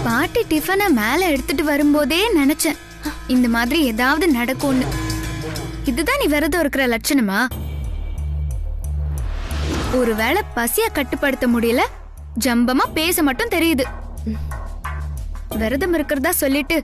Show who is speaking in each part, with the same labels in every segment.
Speaker 1: பாட்டி டிஃபனை மேல எடுத்துட்டு வரும்போதே நினைச்சேன் இந்த மாதிரி ஏதாவது நடக்கும்னு. இதுதான் நீ விரதம் இருக்கிற லட்சணமா? ஒருவேளை பசிய கட்டுப்படுத்த முடியல, ஜம்பமா பேச மட்டும் தெரியுது. விரதம் இருக்கிறதா சொல்லிட்டு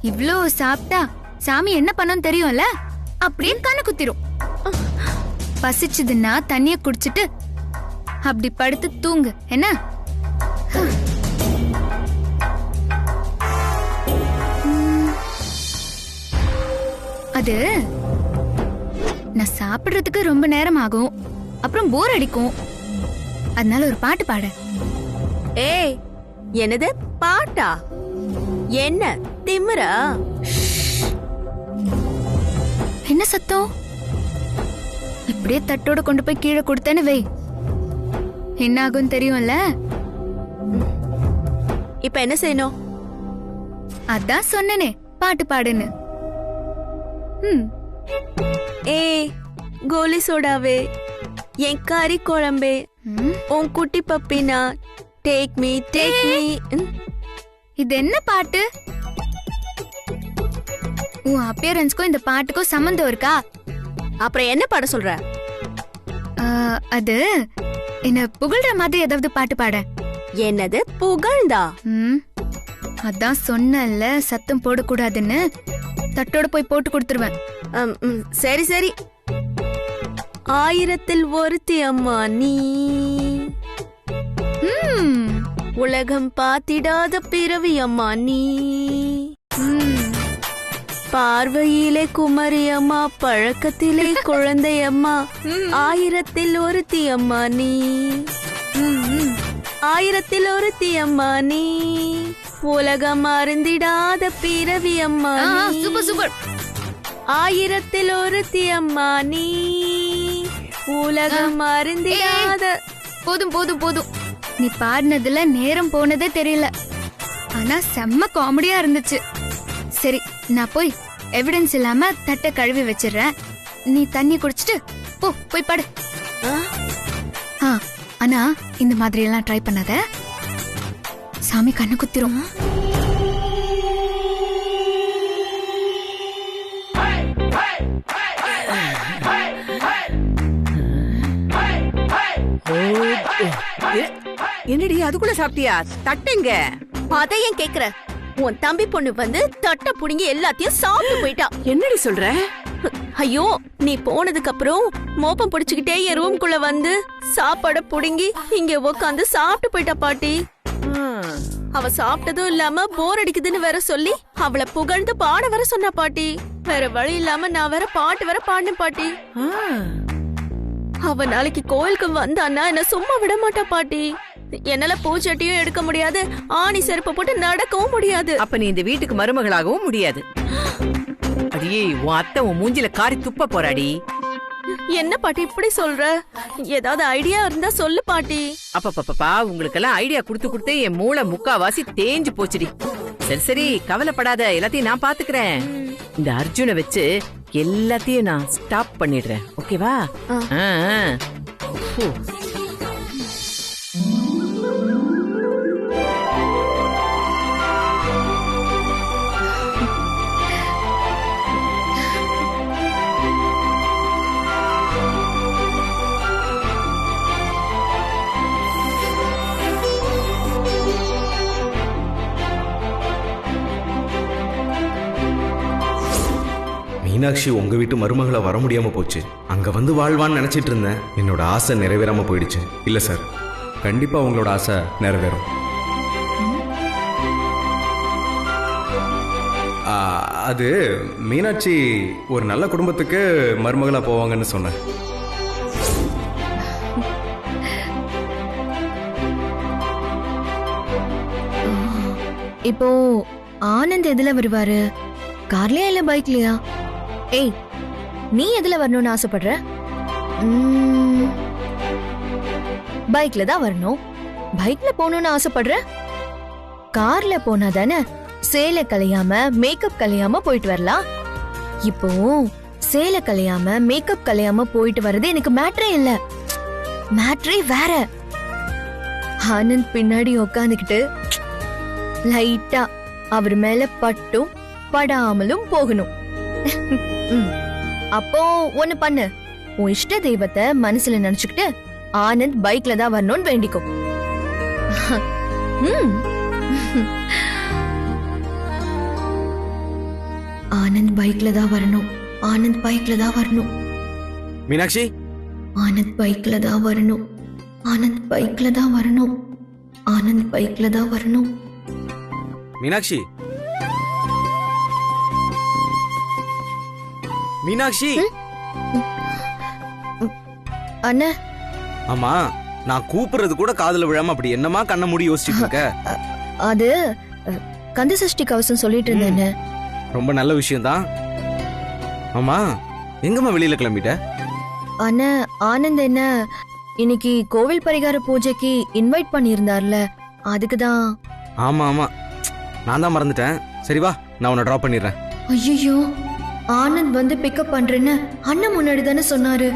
Speaker 1: இவ்ளோ சாப்பிட்டா சாமி என்ன பண்ணும் தெரியும்ல? அப்படியே கண்ணு குத்திரும். பசிச்சுதுன்னா தண்ணிய குடிச்சிட்டு அப்படி படுத்து தூங்கு என்ன? அது நான் சாப்பிடுறதுக்கு ரொம்ப நேரம் ஆகும், அப்புறம் போர் அடிக்கும். அதனால ஒரு பாட்டு பாட.
Speaker 2: ஏய், என்னது பாட்டா? என்ன திமிரா?
Speaker 1: என்ன சத்தம்? இப்படியே தட்டோட கொண்டு போய் கீழே கொடுத்தேன்னு வை, என்ன ஆகும் தெரியும்ல?
Speaker 2: இப்ப என்ன செய்யணும்?
Speaker 1: அதான் சொன்னனே பாட்டு பாடுன்னு.
Speaker 2: ஏய் கோலி சோடாவே, என் கறி குழம்பே, உன் குட்டி பப்பினா, டேக் மீ டேக் மீ.
Speaker 1: இது என்ன பாட்டு? உன் அப்பியரன்ஸ்க்கும் இந்த பாட்டுக்கும் சம்பந்தம் இருக்கா?
Speaker 2: அப்புறம் என்ன பாட சொல்ற?
Speaker 1: அது என்ன புகழ்ற மாதிரி ஏதாவது பாட்டு பாட.
Speaker 2: என்னது புகழ்ந்தா?
Speaker 1: அதான் சொன்னல சத்தம் போடக்கூடாதுன்னு. தட்டோட போய் போட்டு கொடுத்துருவேன்.
Speaker 2: சரி சரி. ஆயிரத்தில் ஒருத்தி அம்மா நீ, உலகம் பாத்திடாத பிறவி அம்மா நீ, பார்வையிலே குமரி அம்மா, பழக்கத்திலே குழந்தை அம்மா, ஆயிரத்தில் ஒருத்தி அம்மா நீ, ஆயிரத்தில் ஒருத்தி அம்மா நீ, உலகம் அருந்திடாத பிறவி அம்மா.
Speaker 1: Super super.
Speaker 2: ஆயிரத்தில் ஒருத்தி அம்மா நீ, உலகம் அருந்திடாத.
Speaker 1: போதும் போதும் போதும். நீ பாடினதுல நேரம் போனதே தெரியல, ஆனா செம்ம காமெடியா இருந்துச்சு. சரி, நான் போய் எவிடன்ஸ் இல்லாம தட்டை கழுவி வச்சிடுறேன். நீ தண்ணி குடிச்சிட்டு போய் பாடு. ஆனா இந்த மாதிரி எல்லாம் ட்ரை பண்ணாத, சாமி கண்ணு குத்திரும்.
Speaker 3: என்னடி அதுக்குள்ள சாப்பிட்டியா? தட்டுங்க.
Speaker 2: அதையும் கேக்குற? உன் தம்பி பொண்ணு வந்து தட்டை புடுங்கி எல்லாத்தையும் சாப்பிட்டு போயிட்டா.
Speaker 3: என்னடி சொல்ற?
Speaker 2: ஐயோ, நீ போனதுக்கு அப்புறம் மோப்பம் பிடிச்சுக்கிட்டே என் ரூம்குள்ள வந்து சாப்பாட புடுங்கி இங்க உட்காந்து சாப்பிட்டு போயிட்டா பாட்டி. அவ சாப்பிட்டதும் இல்லாம போர் அடிக்குதுன்னு வேற சொல்லி அவளை புகழ்ந்து பாட வர சொன்னா பாட்டி. வேற வழி இல்லாம நான் வேற பாட்டு வேற பாடினேன் பாட்டி. அவ நாளைக்கு கோயிலுக்கு வந்தான்னா என்ன சும்மா விட மாட்டா பாட்டி. என்னால பூச்சட்டியும் எடுக்க முடியாது, ஆணி செருப்பு போட்டு நடக்கவும் முடியாது.
Speaker 3: அப்ப நீ இந்த வீட்டுக்கு மருமகளாகவும் முடியாது. அடியே, உன் அத்தை உன் மூஞ்சில காரி துப்ப போறாடி.
Speaker 2: என்ன பாட்டி இப்படி சொல்ற? ஏதாவது ஐடியா இருந்தா சொல்லு பாட்டி.
Speaker 3: அப்பப்பா, உங்களுக்கெல்லாம் ஐடியா குடுத்து குடுத்து என் மூளை முக்காவாசி தேஞ்சு போச்சுடி. சரி சரி, கவலைப்படாத, எல்லாத்தையும் நான் பாத்துக்கிறேன். இந்த அர்ஜுனை வச்சு எல்லாத்தையும் நான் ஸ்டாப் பண்ணிடுறேன், ஓகேவா?
Speaker 4: மீனாட்சி உங்க வீட்டு மருமகளை வர முடியாம போச்சு. அங்க வந்து வாழ்வான்னு நினைச்சிட்டு இருந்தேன். என்னோட ஆசை நிறைவேறாம போயிடுச்சு.
Speaker 5: இல்ல சார், கண்டிப்பா உங்களோட ஆசை நிறைவேறும். அது மீனாட்சி ஒரு நல்ல குடும்பத்துக்கு மருமகளா போவாங்கன்னு சொன்னேன்.
Speaker 1: இப்போ ஆனந்த் எதுல வருவாரு? கார்லயா இல்ல பைக்லயா? ஏய், நீ எதுல வரணும்னு ஆசைப்படுற? பைக்ல தான் வரணும். பைக்ல போகணும்னு ஆசைப்படுற?
Speaker 6: கார்ல போனா தானே சேலை கலையாம மேக்கப் கலையாம போயிட்டு வரலாம். இப்போ சேலை கலையாம மேக்கப் கலையாம போயிட்டு வர்றது எனக்கு மேட்ரே இல்ல. மேட்ரே வேற. ஆனந்த் பின்னாடி உக்காந்துக்கிட்டு லைட்டா அவர் மேல பட்டும் படாமலும் போகணும். அப்போ ஒண்ணு பண்ணு, உன் இஷ்ட தெய்வத்தை மனசுல நினைச்சுக்கிட்டு ஆனந்த் பைக்ல தான் வரணும்னு வேண்டிக்கும். ஆனந்த் பைக்ல தான் வரணும். ஆனந்த் பைக்ல தான் வரணும்.
Speaker 4: மீனாட்சி
Speaker 6: ஆனந்த் பைக்ல தான் வரணும். ஆனந்த் பைக்ல தான் வரணும். ஆனந்த் பைக்ல தான் வரணும்.
Speaker 4: மீனாட்சி மீனாட்சி
Speaker 6: அண்ணா,
Speaker 4: ஆமா, நான் கூப்பிடுறது கூட காதுல விழாம அப்படி என்னமா கண்ண மூடி யோசிச்சுட்டு இருக்க?
Speaker 6: அது கந்த சஷ்டி கவசம் சொல்லிட்டு இருந்தேன்.
Speaker 4: ரொம்ப நல்ல விஷயம் தான். ஆமா, எங்கம்மா வெளியில கிளம்பிட்ட?
Speaker 6: அண்ணா, ஆனந்த் என்ன இன்னைக்கு கோவில் பரிகார பூஜைக்கு இன்வைட் பண்ணியிருந்தார்ல, அதுக்குதான்.
Speaker 4: ஆமா ஆமா, நான் தான் மறந்துட்டேன். சரி வா, நான் உன்னை டிராப் பண்ணிடுறேன்.
Speaker 6: ஐயோ, ஆனந்த் வந்து பிக்கப் பண்றேன்னு அண்ணன் முன்னாடி தானே சொன்னாரு.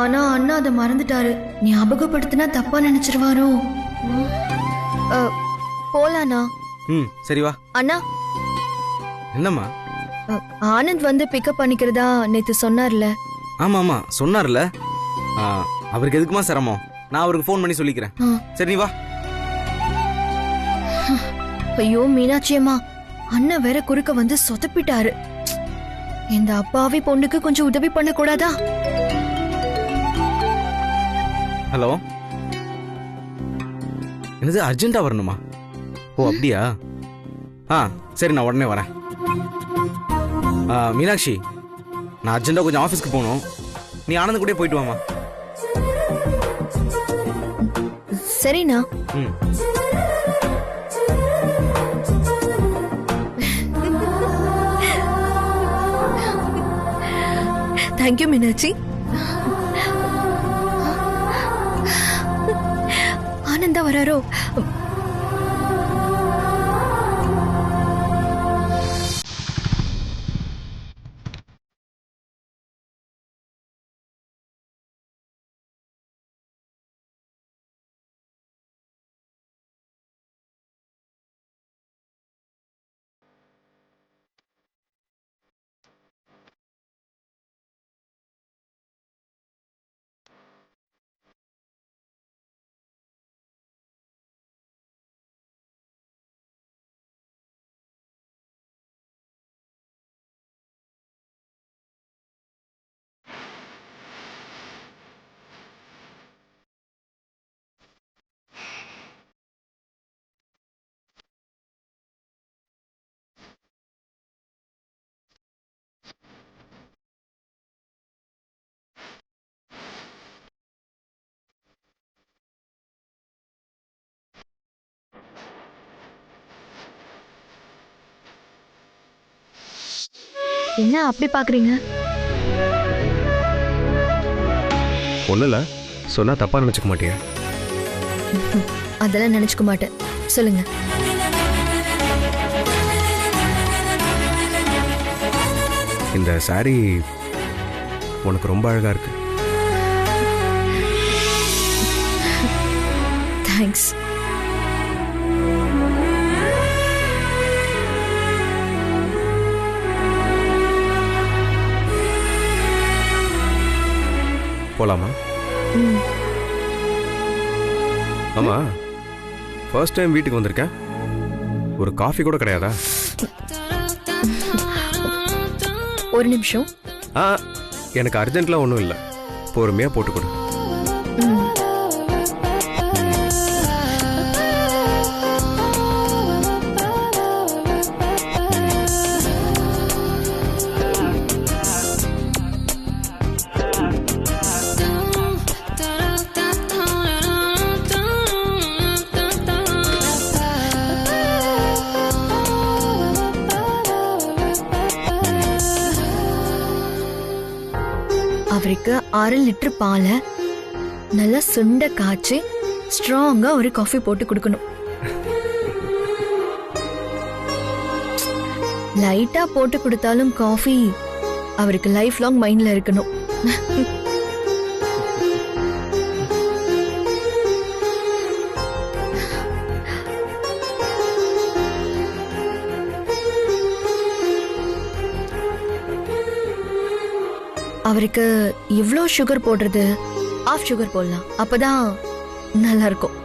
Speaker 6: ஆனா அண்ணா அதை மறந்துட்டாரு. ஞாபகப்படுத்தினா தப்பா நினைச்சிருவாரோ. போலானா?
Speaker 4: சரி வா.
Speaker 6: அண்ணா,
Speaker 4: என்னம்மா?
Speaker 6: ஆனந்த் வந்து பிக்கப் பண்ணிக்கிறதா நேத்து சொன்னார்ல.
Speaker 4: ஆமா ஆமா சொன்னார்ல. அவருக்கு எதுக்குமா சிரமம்? நான் அவருக்கு ஃபோன் பண்ணி சொல்லிக்கிறேன். சரி நீ வா.
Speaker 6: ஐயோ மீனாட்சி அம்மா, அண்ணன் வேற குறுக்க வந்து சொதப்பிட்டாரு. இந்த அப்பாவி பொண்ணுக்கு கொஞ்சம் உதவி பண்ண கூடாதா?
Speaker 4: ஹலோ, என்னது அர்ஜென்ட்டா வரணுமா? ஓ அப்படியா? சரி, நான் உடனே வரேன். மீனாட்சி, நான் அர்ஜென்ட்டா கொஞ்சம் ஆஃபீஸ்க்கு போகணும். நீ ஆனந்த் கூட போயிட்டு வாமா.
Speaker 6: சரிண்ணா. தேங்க்யூ மீனாட்சி. ஆனந்தா வராரோ? என்ன அப்படி பாக்குறீங்க?
Speaker 5: ஒன்றும் இல்லை, சொன்னா தப்பா நினச்சிக்க மாட்டியா?
Speaker 6: அதெல்லாம் நினைச்சுக்க மாட்டேன். சொல்லுங்க.
Speaker 5: இந்த சாரி உனக்கு ரொம்ப அழகா இருக்கு.
Speaker 6: தேங்க்ஸ்.
Speaker 5: போலாமா? ஆமா, ஃபர்ஸ்ட் டைம் வீட்டுக்கு வந்திருக்கேன். ஒரு காஃபி கூட கிடையாதா?
Speaker 6: ஒரு நிமிஷம்.
Speaker 5: எனக்கு அர்ஜென்ட்லாம் ஒன்றும் இல்லை, பொறுமையா போட்டு கொடு.
Speaker 6: அவருக்கு 6 லிட்டர் பாலை நல்லா சுண்ட காய்ச்சி ஸ்ட்ராங்கா ஒரு காஃபி போட்டு கொடுக்கணும். லைட்டா போட்டு கொடுத்தாலும் காஃபி அவருக்கு லைஃப் லாங் மைண்ட்ல இருக்கணும். அவருக்கு இவ்ளோ சுகர் போடுறது, ஆஃப் சுகர் போடலாம், அப்பதான் நல்லா இருக்கும்.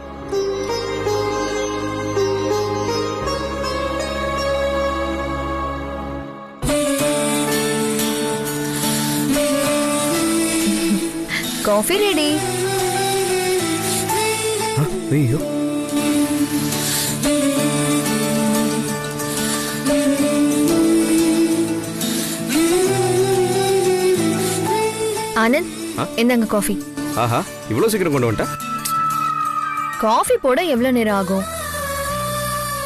Speaker 6: Coffee ready.
Speaker 5: ஐயோ,
Speaker 6: ஆனந்த், என்னங்க காஃபி.
Speaker 5: ஆஹா, இவ்வளவு சீக்கிரம் கொண்டு வந்துட்டா?
Speaker 6: காஃபி போட எவ்வளவு நேரம் ஆகும்?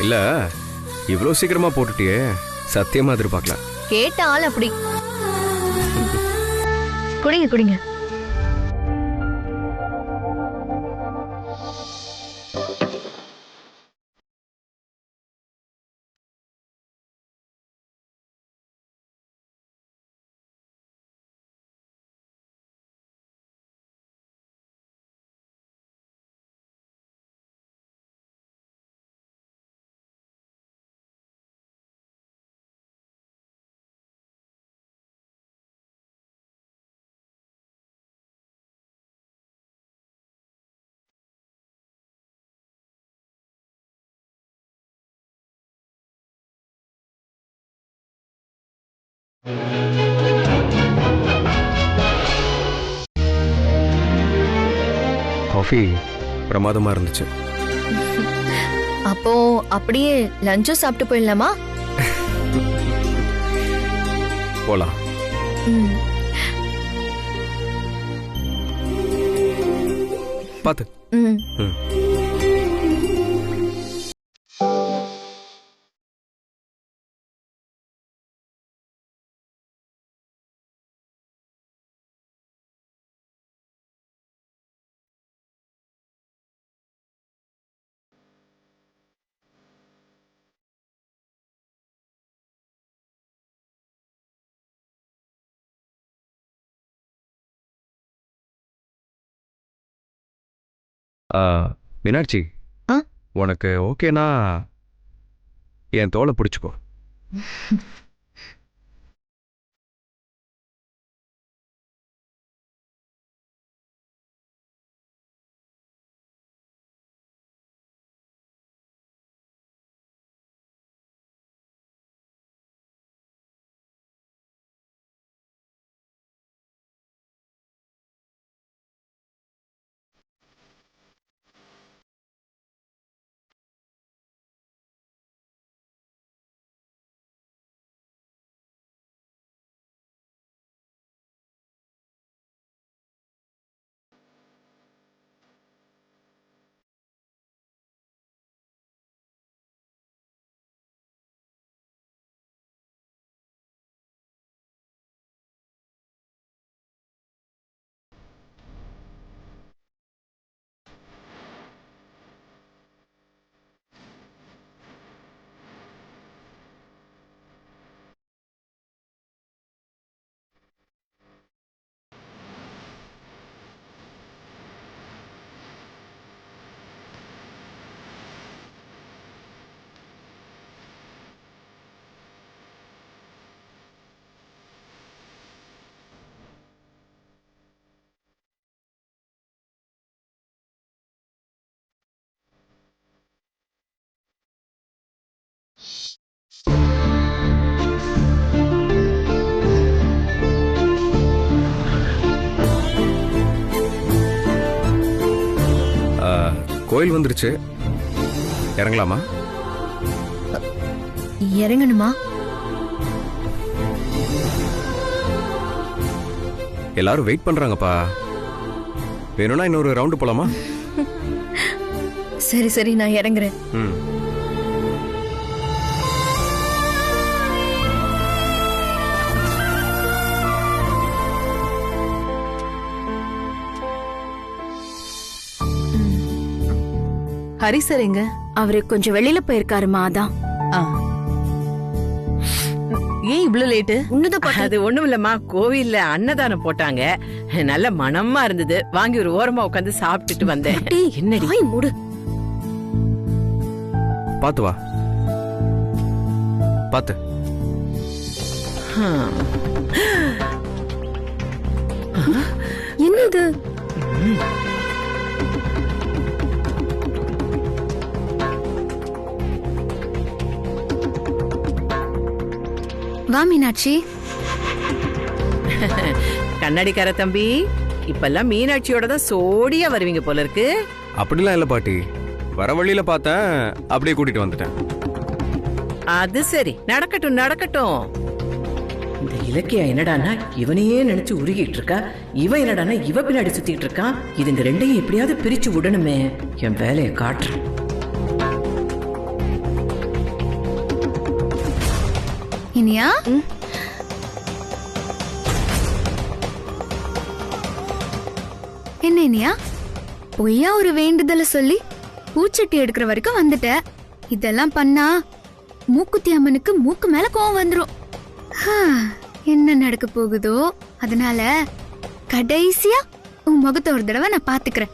Speaker 5: இல்ல, இவ்வளவு சீக்கிரமா போட்டுட்டியே, சத்தியமா எதிர்பார்க்கல.
Speaker 6: கேட்ட ஆள் அப்படி. குடிங்க குடிங்க.
Speaker 5: காஃபி பிரமாதமா இருந்துச்சு.
Speaker 6: அப்போ அப்படியே லஞ்சும் சாப்பிட்டு போயிடலாமா?
Speaker 5: போலாம்.
Speaker 6: ம்.
Speaker 5: பாத்து.
Speaker 6: ம்.
Speaker 5: ம். மீனாட்சி, உனக்கு ஓகேனா என் தோலை பிடிச்சுக்கோ. கோயில் வந்துருச்சு, இறங்கலாமா?
Speaker 6: இறங்கணுமா?
Speaker 5: எல்லாரும் வெயிட் பண்றாங்கப்பா. வேணும்னா இன்னொரு ரவுண்டு போலாமா?
Speaker 6: சரி சரி, நான் இறங்குறேன்.
Speaker 5: ம்.
Speaker 2: ஹரி சார் எங்க? அவரு கொஞ்சம் வெளியில போயிருக்காருமா, அதான்.
Speaker 7: ஏன் இவ்ளோ லேட்டு?
Speaker 3: அது ஒண்ணும் இல்லம்மா, கோவில்ல அன்னதானம் போட்டாங்க, நல்ல மனமா இருந்தது, வாங்கி ஒரு ஓரமா உட்காந்து சாப்பிட்டுட்டு வந்தேன். என்னடி
Speaker 2: மூடு.
Speaker 5: பாத்து வா, பாத்து.
Speaker 2: என்னது?
Speaker 1: வா மீனாட்சி.
Speaker 3: கண்ணாடிக்கார தம்பி, இப்பெல்லாம் மீனாட்சியோட தான் சோடியா வருவீங்க போல இருக்கு.
Speaker 5: அப்படிலாம் இல்ல பாட்டி, வர வழியில பார்த்தேன், அப்படியே கூட்டிட்டு வந்துட்டேன்.
Speaker 3: அது சரி, நடக்கட்டும் நடக்கட்டும். இந்த இலக்கியா என்னடானா இவனையே நினைச்சு உருகிட்டு இருக்கா, இவன் என்னடானா இவ பின்னாடி சுத்திட்டு இருக்கான். இதுங்க ரெண்டையும் எப்படியாவது பிரிச்சு விடணுமே, என் வேலையை காட்டுறேன்.
Speaker 1: இனியா, என்ன இனியா, பொய்யா ஒரு வேண்டுதலை சொல்லி பூச்சட்டி எடுக்கிற வரைக்கும் வந்துட்ட. இதெல்லாம் பண்ணா மூக்குத்தி அம்மனுக்கு மூக்கு மேல கோவம் வந்துரும். என்ன நடக்க போகுதோ, அதனால கடைசியா உன் முகத்தை ஒரு தடவை நான் பாத்துக்கிறேன்.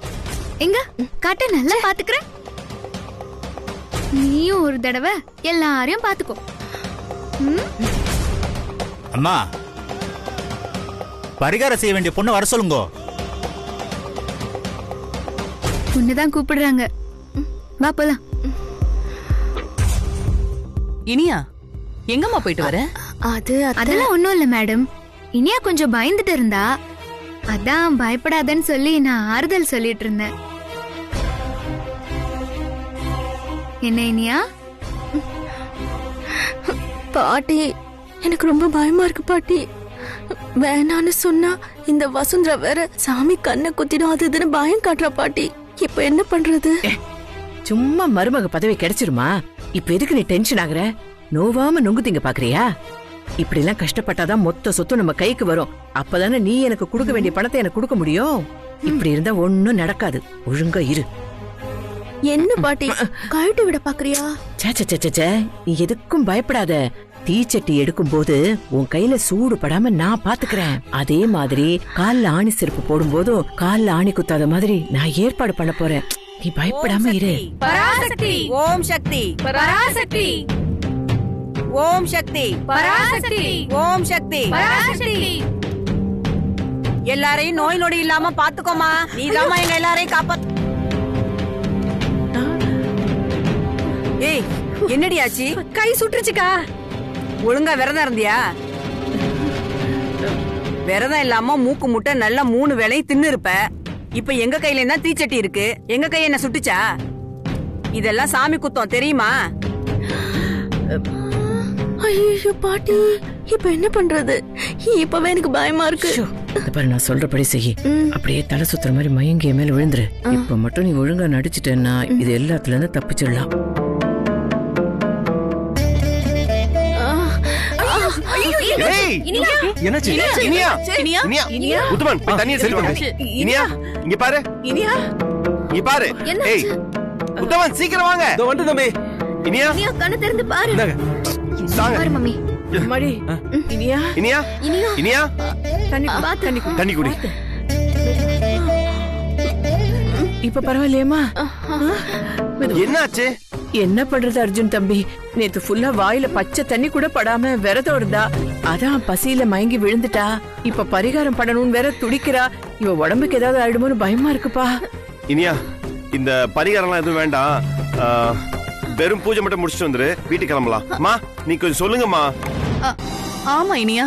Speaker 1: எங்க காட்ட நல்லா பாத்துக்கிறேன். நீயும் ஒரு தடவை எல்லாரையும் பாத்துக்கோ.
Speaker 8: அம்மா, பரிகாரம் செய்ய வேண்டிய பொண்ணு வர சொல்லுங்க.
Speaker 1: பொண்ணுதான் கூப்பிடுறாங்க, வா போலாம்.
Speaker 7: இனியா, எங்கம்மா போயிட்டு வர?
Speaker 1: அதெல்லாம் ஒண்ணும் இல்ல மேடம். இனியா கொஞ்சம் பயந்துட்டு இருந்தா, அதான் பயப்படாதன்னு சொல்லி நான் ஆறுதல் சொல்லிட்டு இருந்தேன். என்ன இனியா?
Speaker 2: பாட்டி, எனக்கு ரொம்ப பயமா இருக்கு பாட்டி. வேணான்னு சொன்னா இந்த வசுந்தரா வேற சாமி கண்ணை குத்திடும், அது இதுன்னு பயம் காட்டுறா பாட்டி. இப்ப என்ன பண்றது?
Speaker 3: சும்மா மருமக பதவி கிடைச்சிருமா? இப்ப எதுக்கு நீ டென்ஷன் ஆகுற? நோவாம நொங்கு திங்க பாக்குறியா? இப்படி எல்லாம் கஷ்டப்பட்டாதான் மொத்த சொத்து நம்ம கைக்கு வரும். அப்பதானே நீ எனக்கு கொடுக்க வேண்டிய பணத்தை எனக்கு கொடுக்க முடியும். இப்படி இருந்தா ஒண்ணும் நடக்காது. ஒழுங்கா இரு.
Speaker 2: என்ன பாட்டி, கழட்டி விட பாக்குறியா?
Speaker 3: சே, நீ எதுக்கும் பயப்படாத. தீச்சட்டி எடுக்கும் போது உன் கையில சூடு படாம நான் பாத்துக்கிறேன். அதே மாதிரி கால்ல ஆணி செருப்பு போடும் போதும் கால்ல ஆணி குத்தாத மாதிரி நான் ஏற்பாடு பண்ண போறேன். நீ பயப்படாம இரு.
Speaker 9: பராசக்தி ஓம் சக்தி, பராசக்தி ஓம் சக்தி, பராசக்தி ஓம் சக்தி, பராசக்தி. எல்லாரையும் நோய் நொடி இல்லாம பாத்துக்கோமா. நீதாமா எங்க எல்லாரையும் காப்பாத்து. ஏய், என்னடி ஆச்சு? கை சுட்டுருச்சுக்கா. ஒழுங்கா விரதம் இருந்தியா? விரதம் இல்லாம மூக்கு முட்டை நல்லா 3 வேளையும் தின்னு இருப்ப. இப்ப எங்க கையில என்ன தீச்சட்டி இருக்கு? எங்க கை என்ன சுட்டுச்சா? இதெல்லாம் சாமி குத்தம் தெரியுமா?
Speaker 2: ஐயோ பாட்டி, இப்ப என்ன பண்றது? இப்பவே எனக்கு பயமா இருக்கு.
Speaker 3: நான் சொல்றபடி செய்ய. அப்படியே தலை சுத்துற மாதிரி மயங்கிய மேல விழுந்துரு. இப்ப மட்டும் நீ ஒழுங்கா நடிச்சிட்டேன்னா இது எல்லாத்துல இருந்து தப்பிச்சிடலாம்.
Speaker 10: என்னாச்சு? இனியா, இனியா, இனியா, உத்தமன் போய் தண்ணியை செல் பண்ணு. இனியா, இங்க பாரு. இனியா, இங்க பாரு. ஏய், உத்தமன் சீக்கிரம் வாங்க. இதோ வந்து தம்பி. இனியா,
Speaker 2: இனியா கண்ணை திறந்து பாரு.
Speaker 10: பாரு
Speaker 1: மம்மி.
Speaker 3: மடி. இனியா,
Speaker 10: இனியா, இனியா,
Speaker 3: தண்ணி
Speaker 10: குடி.
Speaker 3: இப்ப பரவாயில்லையம்மா?
Speaker 10: என்னாச்சு?
Speaker 3: என்ன பண்றது அர்ஜுன் தம்பி, நேத்து ஃபுல்லா வாயில பச்சை தண்ணி கூட படாம விரதம் இருந்தா, அதான் பசியில மயங்கி விழுந்துட்டா. இப்ப பரிகாரம் பண்ணணும்னு வேற துடிக்கிறா. இவ உடம்புக்கு ஏதாவது ஆயிடுமோன்னு பயமா இருக்குப்பா.
Speaker 10: இனியா, இந்த பரிகாரம்லாம் எதுவும் வேண்டாம். வெறும் பூஜை மட்டும் முடிச்சுட்டு வந்துரு, வீட்டுக்கு கிளம்பலாம். மா, நீ கொஞ்சம் சொல்லுங்கம்மா.
Speaker 7: ஆமா இனியா,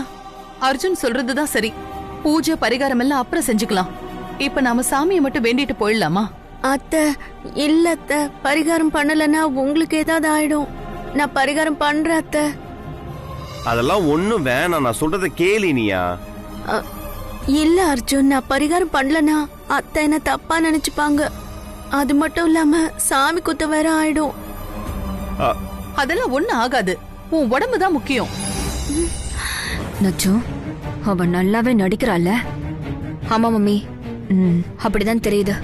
Speaker 7: அர்ஜுன் சொல்றதுதான் சரி. பூஜை பரிகாரம் எல்லாம் அப்புறம் செஞ்சுக்கலாம். இப்ப நாம சாமியை மட்டும் வேண்டிட்டு போயிடலாமா?
Speaker 2: அத்தை, இல்ல அத்தை, பரிகாரம் பண்ணலன்னா உங்களுக்கு ஏதாவது ஆயிடும். நான் பரிகாரம் பண்றேன் அத்தை.
Speaker 10: அதெல்லாம் ஒண்ணும் வேணாம், நான் சொல்றத கேளு இனியா.
Speaker 2: இல்ல அர்ஜுன், நான் பரிகாரம் பண்ணலனா அத்தை என்ன தப்பா நினைச்சுப்பாங்க. அது மட்டும் இல்லாம சாமி குத்த வேற ஆயிடும்.
Speaker 7: அதெல்லாம் ஒண்ணு ஆகாது. உன் உடம்புதான் முக்கியம்.
Speaker 11: நச்சு, அவ நல்லாவே நடிக்கிறாள். ஆமா மம்மி, அப்படிதான் தெரியுது.